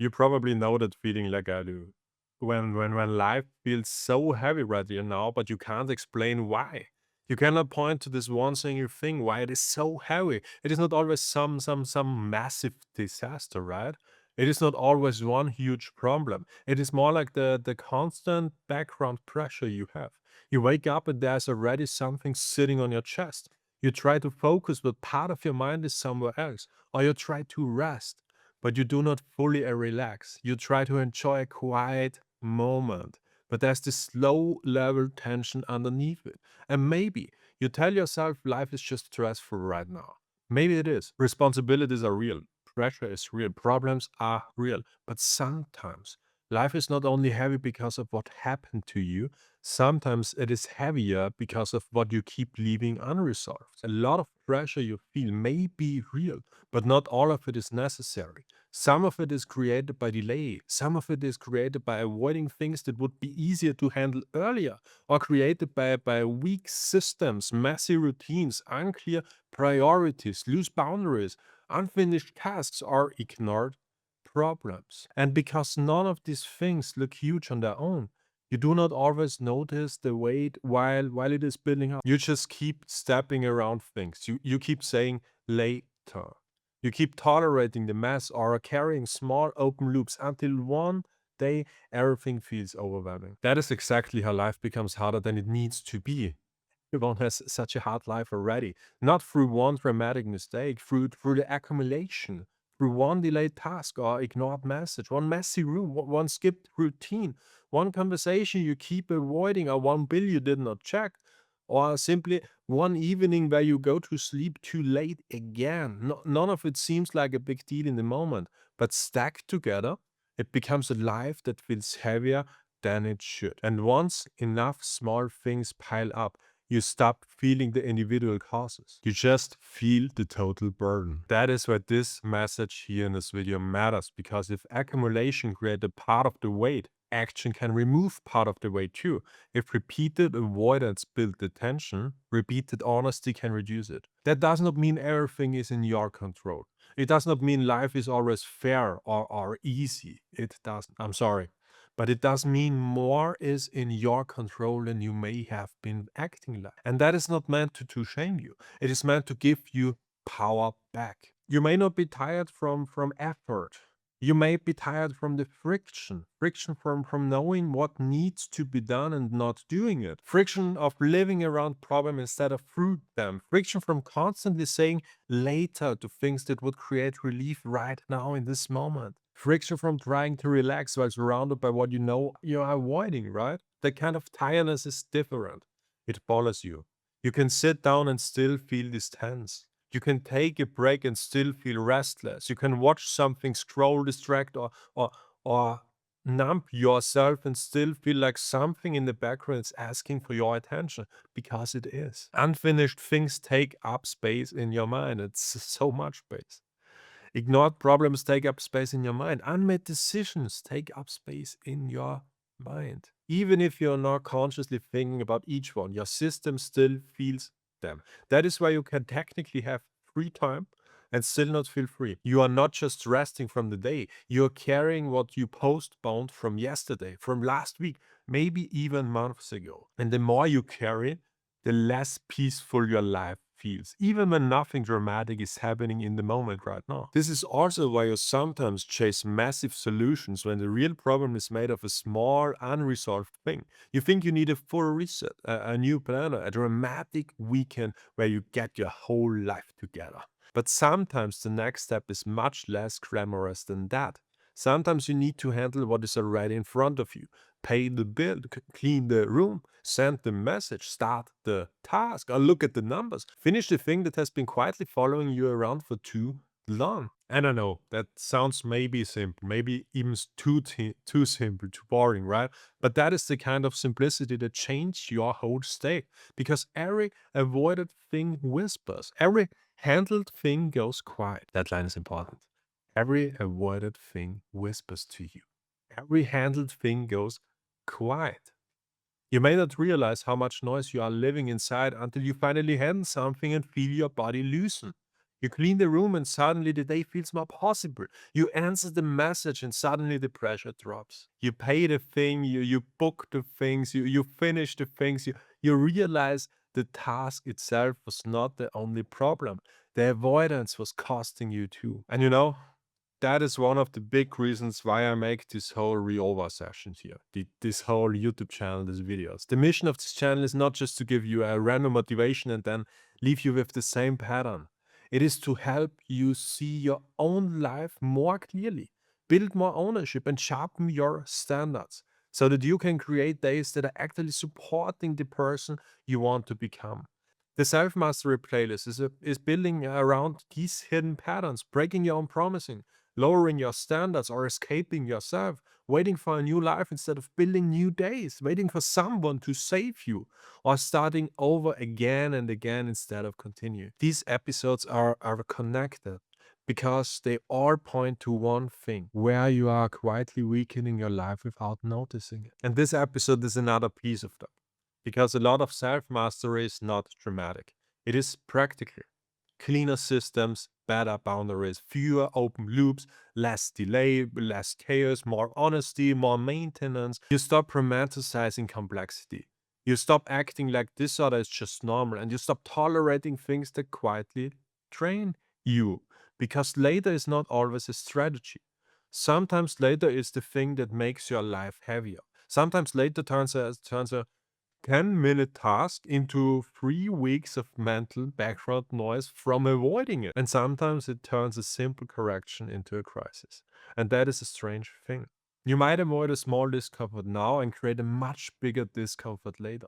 You probably know that feeling like I do. When life feels so heavy right here now, but you can't explain why. You cannot point to this one single thing why it is so heavy. It is not always some massive disaster, right? It is not always one huge problem. It is more like the constant background pressure you have. You wake up and there's already something sitting on your chest. You try to focus, but part of your mind is somewhere else. Or you try to rest, but you do not fully relax. You try to enjoy a quiet moment, but there's this low level tension underneath it. And maybe you tell yourself life is just stressful right now. Maybe it is. Responsibilities are real, pressure is real, problems are real. But sometimes life is not only heavy because of what happened to you, sometimes it is heavier because of what you keep leaving unresolved. A lot of pressure you feel may be real, but not all of it is necessary. Some of it is created by delay. Some of it is created by avoiding things that would be easier to handle earlier, or created by weak systems, messy routines, unclear priorities, loose boundaries, unfinished tasks, or ignored problems. And because none of these things look huge on their own, you do not always notice the weight while it is building up. You just keep stepping around things. You keep saying later. You keep tolerating the mess or carrying small open loops until one day everything feels overwhelming. That is exactly how life becomes harder than it needs to be. Everyone has such a hard life already, not through one dramatic mistake, through the accumulation, through one delayed task or ignored message, one messy room, one skipped routine, one conversation you keep avoiding, or one bill you did not check, or simply one evening where you go to sleep too late again. None of it seems like a big deal in the moment, but stacked together, it becomes a life that feels heavier than it should. And once enough small things pile up, you stop feeling the individual causes. You just feel the total burden. That is why this message here in this video matters, because if accumulation created part of the weight, action can remove part of the weight too. If repeated avoidance build the tension, repeated honesty can reduce it. That does not mean everything is in your control. It does not mean life is always fair or easy. It doesn't. I'm sorry. But it does mean more is in your control than you may have been acting like. And that is not meant to shame you. It is meant to give you power back. You may not be tired from effort. You may be tired from the friction from knowing what needs to be done and not doing it, friction of living around problems instead of through them, friction from constantly saying later to things that would create relief right now in this moment, friction from trying to relax while surrounded by what you know you're avoiding, right? That kind of tiredness is different. It bothers you. You can sit down and still feel this tense. You can take a break and still feel restless. You can watch something, scroll, distract, or numb yourself and still feel like something in the background is asking for your attention, because it is. Unfinished things take up space in your mind. It's so much space. Ignored problems take up space in your mind. Unmade decisions take up space in your mind. Even if you're not consciously thinking about each one, your system still feels them. That is why you can technically have free time and still not feel free. You are not just resting from the day, you're carrying what you postponed from yesterday, from last week, maybe even months ago. And the more you carry, the less peaceful your life feels, even when nothing dramatic is happening in the moment right now. This is also why you sometimes chase massive solutions when the real problem is made of a small, unresolved thing. You think you need a full reset, a new planner, a dramatic weekend where you get your whole life together. But sometimes the next step is much less glamorous than that. Sometimes you need to handle what is already in front of you. Pay the bill, clean the room, send the message, start the task, or look at the numbers. Finish the thing that has been quietly following you around for too long. And I know that sounds maybe simple, maybe even too simple, too boring, right? But that is the kind of simplicity that changes your whole state. Because every avoided thing whispers, every handled thing goes quiet. That line is important. Every avoided thing whispers to you. Every handled thing goes quiet. You may not realize how much noise you are living inside until you finally handle something and feel your body loosen. You clean the room and suddenly the day feels more possible. You answer the message and suddenly the pressure drops. You pay the thing, you book the things, you finish the things, you realize the task itself was not the only problem. The avoidance was costing you too. And that is one of the big reasons why I make this whole Riova sessions here, this whole YouTube channel, these videos. The mission of this channel is not just to give you a random motivation and then leave you with the same pattern. It is to help you see your own life more clearly, build more ownership, and sharpen your standards so that you can create days that are actually supporting the person you want to become. The Self Mastery playlist is building around these hidden patterns, breaking your own promising, lowering your standards, or escaping yourself, waiting for a new life instead of building new days, waiting for someone to save you, or starting over again and again instead of continue. These episodes are connected because they all point to one thing where you are quietly weakening your life without noticing it. And this episode is another piece of that because a lot of self mastery is not dramatic, it is practical. Cleaner systems, better boundaries, fewer open loops, less delay, less chaos, more honesty, more maintenance. You stop romanticizing complexity. You stop acting like disorder is just normal, and you stop tolerating things that quietly drain you. Because later is not always a strategy. Sometimes later is the thing that makes your life heavier. Sometimes later turns a 10-minute task into 3 weeks of mental background noise from avoiding it. And sometimes it turns a simple correction into a crisis. And that is a strange thing. You might avoid a small discomfort now and create a much bigger discomfort later.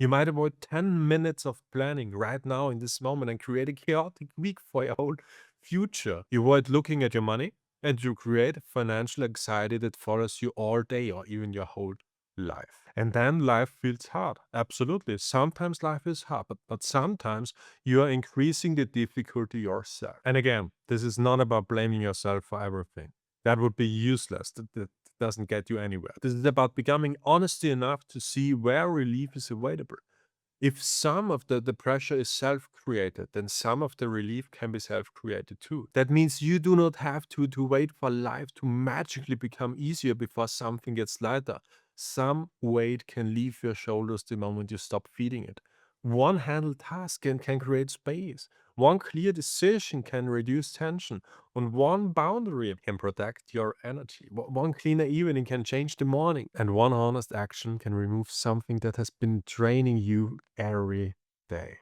You might avoid 10 minutes of planning right now in this moment and create a chaotic week for your whole future. You avoid looking at your money and you create financial anxiety that follows you all day or even your whole life. And then life feels hard. Absolutely. Sometimes life is hard, but sometimes you are increasing the difficulty yourself. And again, this is not about blaming yourself for everything. That would be useless. That doesn't get you anywhere. This is about becoming honesty enough to see where relief is available. If some of the pressure is self-created, then some of the relief can be self-created too. That means you do not have to wait for life to magically become easier before something gets lighter. Some weight can leave your shoulders the moment you stop feeding it. One handled task can create space. One clear decision can reduce tension. And one boundary can protect your energy. One cleaner evening can change the morning. And one honest action can remove something that has been draining you every day.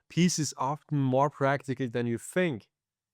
Peace is often more practical than you think.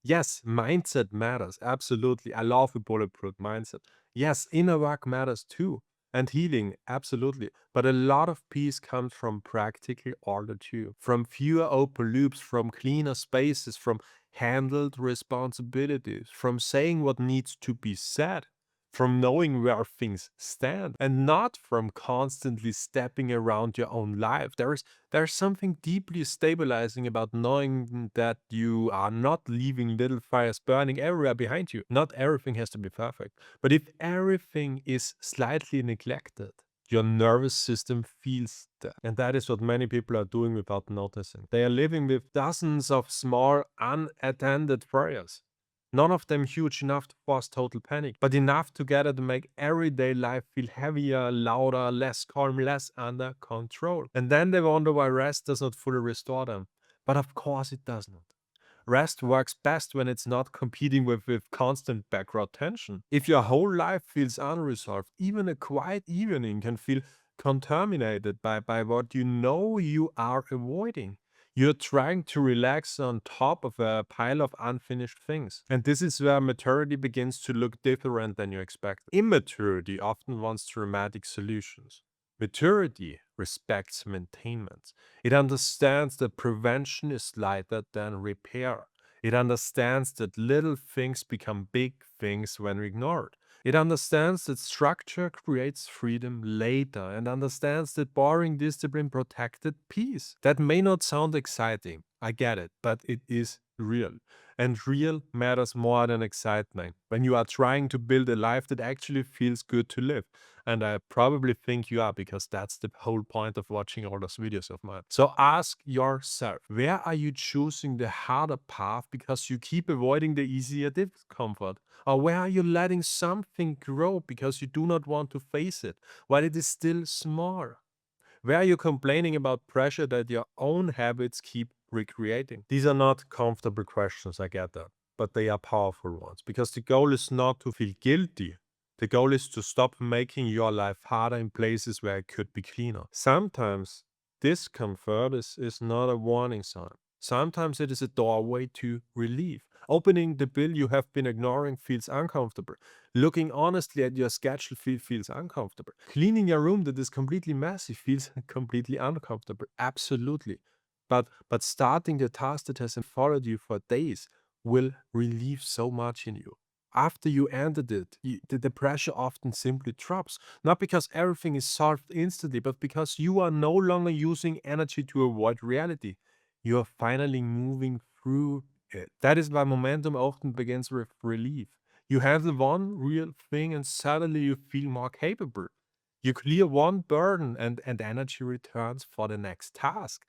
Yes, mindset matters. Absolutely. I love a bulletproof mindset. Yes, inner work matters too. And healing, absolutely. But a lot of peace comes from practical order too. From fewer open loops, from cleaner spaces, from handled responsibilities, from saying what needs to be said, from knowing where things stand, and not from constantly stepping around your own life. There's something deeply stabilizing about knowing that you are not leaving little fires burning everywhere behind you. Not everything has to be perfect. But if everything is slightly neglected, your nervous system feels that. And that is what many people are doing without noticing. They are living with dozens of small, unattended prayers. None of them huge enough to cause total panic, but enough together to make everyday life feel heavier, louder, less calm, less under control. And then they wonder why rest does not fully restore them. But of course it does not. Rest works best when it's not competing with constant background tension. If your whole life feels unresolved, even a quiet evening can feel contaminated by what you are avoiding. You're trying to relax on top of a pile of unfinished things. And this is where maturity begins to look different than you expect. Immaturity often wants dramatic solutions. Maturity respects maintenance. It understands that prevention is lighter than repair. It understands that little things become big things when ignored. It understands that structure creates freedom later and understands that boring discipline protected peace. That may not sound exciting, I get it, but it is real. And real matters more than excitement when you are trying to build a life that actually feels good to live. And I probably think you are, because that's the whole point of watching all those videos of mine. So ask yourself, where are you choosing the harder path because you keep avoiding the easier discomfort? Or where are you letting something grow because you do not want to face it while it is still small? Where are you complaining about pressure that your own habits keep recreating? These are not comfortable questions, I get that, but they are powerful ones, because the goal is not to feel guilty. The goal is to stop making your life harder in places where it could be cleaner. Sometimes discomfort is not a warning sign. Sometimes it is a doorway to relief. Opening the bill you have been ignoring feels uncomfortable. Looking honestly at your schedule feels uncomfortable. Cleaning your room that is completely messy feels completely uncomfortable. Absolutely. But starting the task that has followed you for days will relieve so much in you. After you ended it, the pressure often simply drops. Not because everything is solved instantly, but because you are no longer using energy to avoid reality. You are finally moving through it. That is why momentum often begins with relief. You handle one real thing and suddenly you feel more capable. You clear one burden and energy returns for the next task.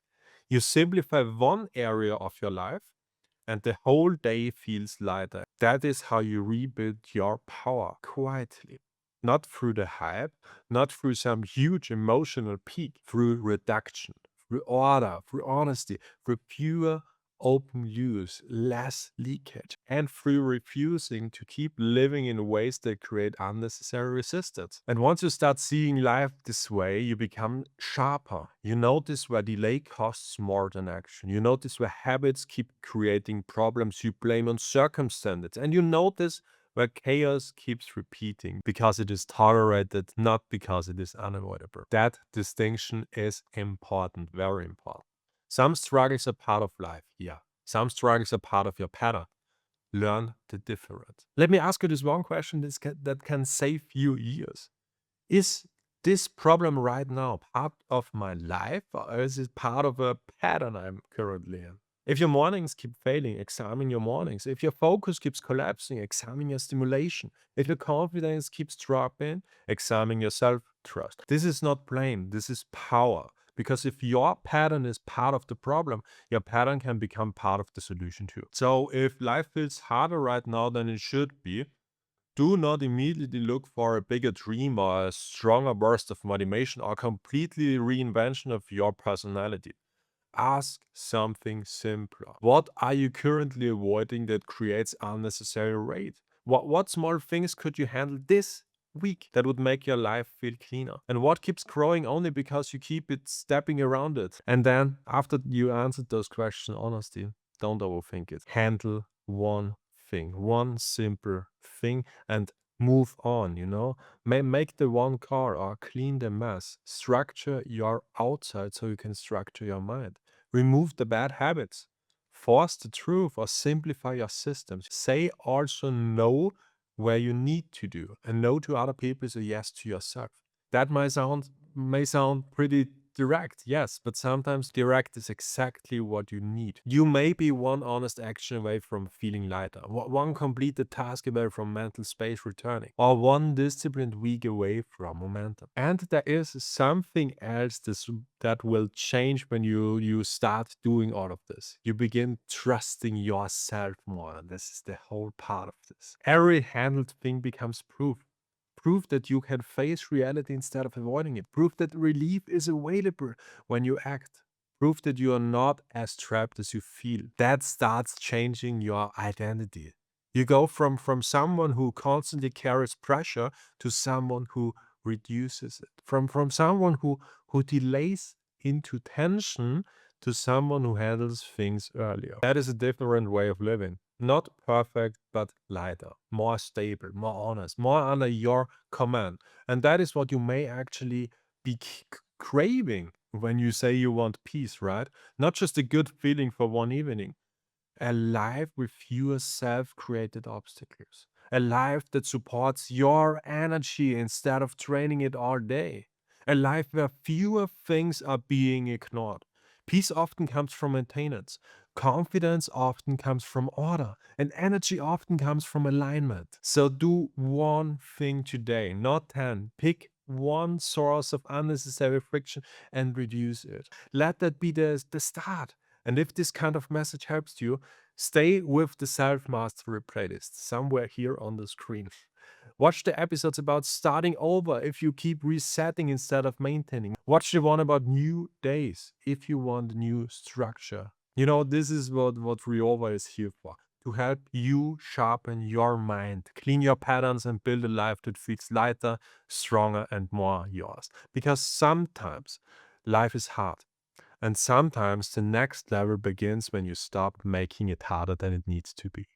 You simplify one area of your life and the whole day feels lighter. That is how you rebuild your power quietly. Not through the hype, not through some huge emotional peak, through reduction, through order, through honesty, through pure open use, less leakage, and through refusing to keep living in ways that create unnecessary resistance. And once you start seeing life this way, you become sharper. You notice where delay costs more than action. You notice where habits keep creating problems you blame on circumstances. And you notice where chaos keeps repeating because it is tolerated, not because it is unavoidable. That distinction is important, very important. Some struggles are part of life, yeah. Some struggles are part of your pattern. Learn the difference. Let me ask you this one question that can save you years. Is this problem right now part of my life, or is it part of a pattern I'm currently in? If your mornings keep failing, examine your mornings. If your focus keeps collapsing, examine your stimulation. If your confidence keeps dropping, examine your self trust. This is not blame, this is power. Because if your pattern is part of the problem, your pattern can become part of the solution too. So if life feels harder right now than it should be, do not immediately look for a bigger dream or a stronger burst of motivation or completely reinvention of your personality. Ask something simpler. What are you currently avoiding that creates unnecessary weight? What small things could you handle this week that would make your life feel cleaner? And what keeps growing only because you keep it stepping around it? And then, after you answered those questions honestly, don't overthink it. Handle one thing, one simple thing, and move on, make the one car or clean the mess. Structure your outside so you can structure your mind. Remove the bad habits. Force the truth or simplify your systems. Say also no where you need to do. A no to other people is a yes to yourself. That may sound pretty direct, yes, but sometimes direct is exactly what you need. You may be one honest action away from feeling lighter, one completed task away from mental space returning, or one disciplined week away from momentum. And there is something else that will change when you start doing all of this. You begin trusting yourself more, and this is the whole part of this. Every handled thing becomes proof. Proof that you can face reality instead of avoiding it. Proof that relief is available when you act. Proof that you are not as trapped as you feel. That starts changing your identity. You go from someone who constantly carries pressure to someone who reduces it. From someone who delays into tension to someone who handles things earlier. That is a different way of living. Not perfect, but lighter, more stable, more honest, more under your command. And that is what you may actually be craving when you say you want peace, right? Not just a good feeling for one evening. A life with fewer self created obstacles. A life that supports your energy instead of draining it all day. A life where fewer things are being ignored. Peace often comes from maintenance. Confidence often comes from order. And energy often comes from alignment. So do one thing today, not 10. Pick one source of unnecessary friction and reduce it. Let that be the start. And if this kind of message helps you, stay with the Self Mastery playlist somewhere here on the screen. Watch the episodes about starting over if you keep resetting instead of maintaining. Watch the one about new days if you want new structure. This is what Riova is here for. To help you sharpen your mind, clean your patterns, and build a life that feels lighter, stronger, and more yours. Because sometimes life is hard. And sometimes the next level begins when you stop making it harder than it needs to be.